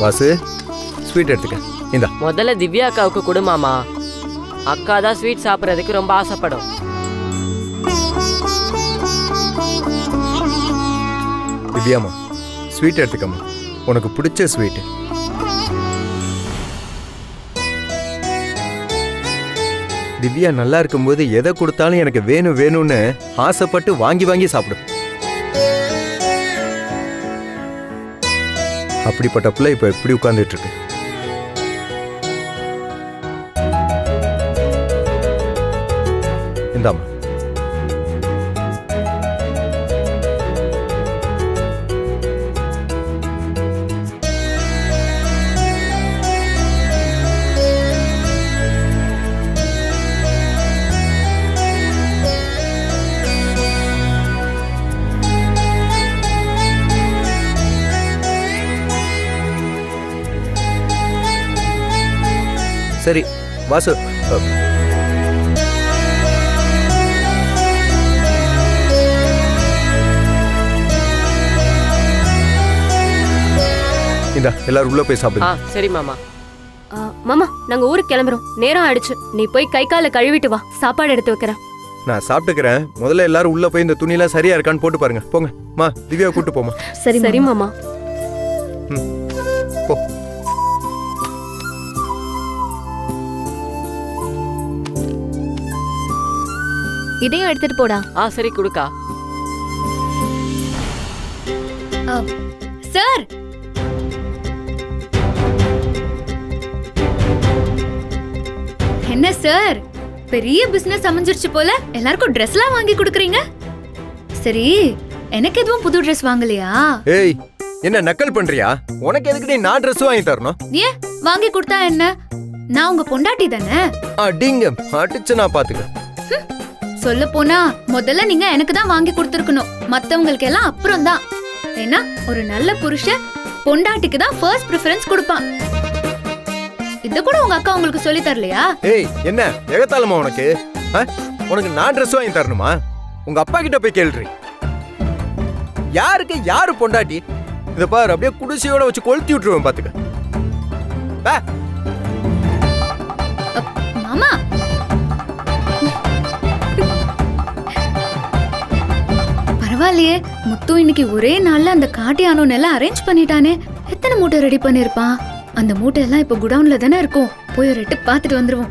Vasu sweet எடுத்துக்க. இந்தா. முதல்ல திவ்யா அக்காவுக்கு கொடு மாமா. அக்கா தான் ஸ்வீட் சாப்பிட்றதுக்கு ரொம்ப ஆசைப்படும். திவ்யாமா ஸ்வீட் எடுத்துக்கம்மா, உனக்கு பிடிச்ச ஸ்வீட்டு. திவ்யா நல்லா இருக்கும்போது எதை கொடுத்தாலும் எனக்கு வேணும் வேணும்னு ஆசைப்பட்டு வாங்கி வாங்கி சாப்பிடும். அப்படிப்பட்ட பிள்ளை இப்ப எப்படி உட்கார்ந்துட்டு இருக்கு. இந்தாமா. சரி வாசு, இந்தா எல்லாரும் உள்ள போய் சாப்பிடுங்க. சரி மாமா. மாமா நாங்க ஊருக்கு கிளம்புறோம், நேரம் ஆயிடுச்சு. நீ போய் கை காலை கழுவிட்டு வா, சாப்பாடு எடுத்து வைக்கிறேன். நான் சாப்பிட்டுக்கிறேன். முதல்ல எல்லாரும் உள்ள போய் இந்த துணியெல்லாம் சரியா இருக்கான்னு போட்டு பாருங்க. போங்க மா, திவ்யா கூட்டு போமா. சரி சரி மாமா. போ. இதையும் எடுத்துட்டு போடா. சரி குடுக்கா. சார் என்ன சார், பெரிய பிசினஸ் அமைஞ்சிருச்சு போல. எல்லாருக்கும் ட்ரெஸ்லாம் வாங்கி கொடுக்குறீங்க. சரி, எனக்கு எதுவும் புது ட்ரெஸ் வாங்கலையா? ஏய், என்ன நக்கல் பண்றியா? உனக்கு எதுக்கு நான் ட்ரெஸ் வாங்கி தரணும்? ஏன் வாங்கி கொடுத்தா என்ன? நான் உங்க பொண்டாட்டி தானே. அடிங்க அடிச்சு நான் பாத்துக்க. சொல்ல போனா முதல்ல நீங்க எனக்கு தான் வாங்கி கொடுத்துருக்கணும், மத்தவங்களுக்கு எல்லாம் அப்புறம் தான். ஏன்னா ஒரு நல்ல புருஷன் பொண்டாட்டிக்கு தான் ஃபர்ஸ்ட் பிரெஃபரன்ஸ் கொடுப்பான். இத கூட உங்க அக்கா உங்களுக்கு சொல்லி தரலையா? ஏய், என்ன எகத்தாலமா உனக்கு? உனக்கு நான் ட்ரெஸ் வாங்கி தரணுமா? உங்க அப்பா கிட்ட போய் கேள்றி. யாருக்கு யாரு பொண்டாட்டி? இத பாரு, அப்படியே குடிசையோட வச்சு கொளுத்தி விட்டுருவேன் பாத்துக்க. மாமா பரவாயில்லையே, முத்து இன்னைக்கு ஒரே நாள்ல அந்த காட்டியானோன்னு எல்லாம் அரேஞ்ச் பண்ணிட்டானே. எத்தனை மூட்டை ரெடி பண்ணிருப்பான்? அந்த மூட்டை எல்லாம் இப்ப குடவுன்ல தானே இருக்கும். போய் ஒரு எட்டு பாத்துட்டு வந்துருவோம்.